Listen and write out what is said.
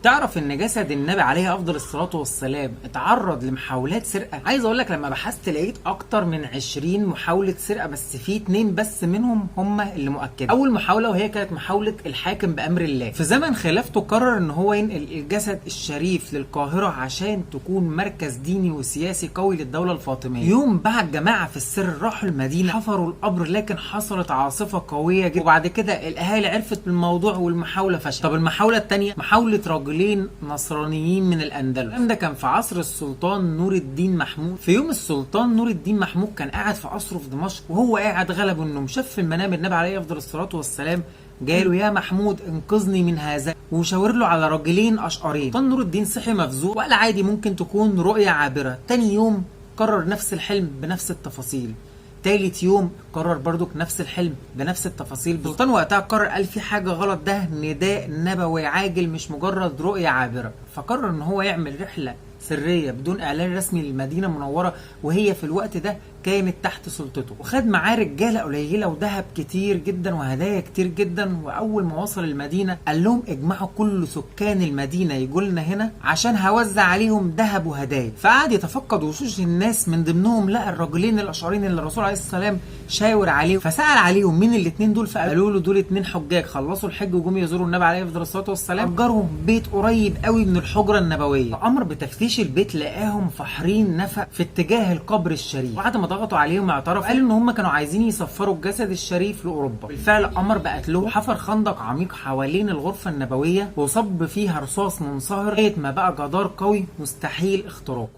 تعرف ان جسد النبي عليه افضل الصلاه والسلام اتعرض لمحاولات سرقه؟ عايز اقول لك لما بحثت لقيت اكتر من 20 محاوله سرقه، بس في 2 بس منهم هم اللي مؤكده. اول محاوله وهي كانت محاوله الحاكم بامر الله في زمن خلافته، قرر ان هو ينقل الجسد الشريف للقاهره عشان تكون مركز ديني وسياسي قوي للدوله الفاطميه. يوم بعد جماعه في السر راحوا المدينه حفروا القبر، لكن حصلت عاصفه قويه جدا، وبعد كده الاهالي عرفت بالموضوع والمحاوله فشلت. طب المحاوله الثانيه محاوله رجلين نصرانيين من الاندلس. الكلام ده كان في عصر السلطان نور الدين محمود. في يوم السلطان نور الدين محمود كان قاعد في قصره في دمشق، وهو قاعد غلبه انه شاف في المنام النبي عليه افضل الصلاه والسلام جاله: يا محمود انقذني من هذا، وشاور له على راجلين اشقرين. سلطان نور الدين صحي مفزوع وقال عادي ممكن تكون رؤيه عابره. تاني يوم كرر نفس الحلم بنفس التفاصيل. تالت يوم قرر برضك نفس الحلم بنفس التفاصيل. السلطان وقتها قرر قال في حاجه غلط، ده نداء نبوي عاجل مش مجرد رؤيه عابره. فقرر ان هو يعمل رحله سريه بدون اعلان رسمي للمدينه المنوره، وهي في الوقت ده كانت تحت سلطته، وخد معاه رجاله قليله وذهب كتير جدا وهدايا كتير جدا. واول ما وصل المدينه قال لهم اجمعوا كل سكان المدينه يجوا لنا هنا عشان هوزع عليهم ذهب وهدايا. فقعد يتفقد وشوش الناس، من ضمنهم لقى الرجلين الاشقرين اللي الرسول عليه السلام شاور عليهم. فسال عليهم مين الاثنين دول، فقالوا له دول 2 حجاج خلصوا الحج وجم يزوروا النبي عليه افضل الصلاه والسلام. اجرهم بيت قريب قوي من الحجره النبويه، فامر بتفتيش البيت لقاهم فحرين نفق في اتجاه القبر الشريف. وبعد ما ضغطوا عليهم اعترفوا، قالوا ان هم كانوا عايزين يسفروا الجسد الشريف لاوروبا. بالفعل امر بقتلهم، حفر خندق عميق حوالين الغرفه النبويه وصب فيها رصاص منصهر لغايه ما بقى جدار قوي مستحيل اختراقه.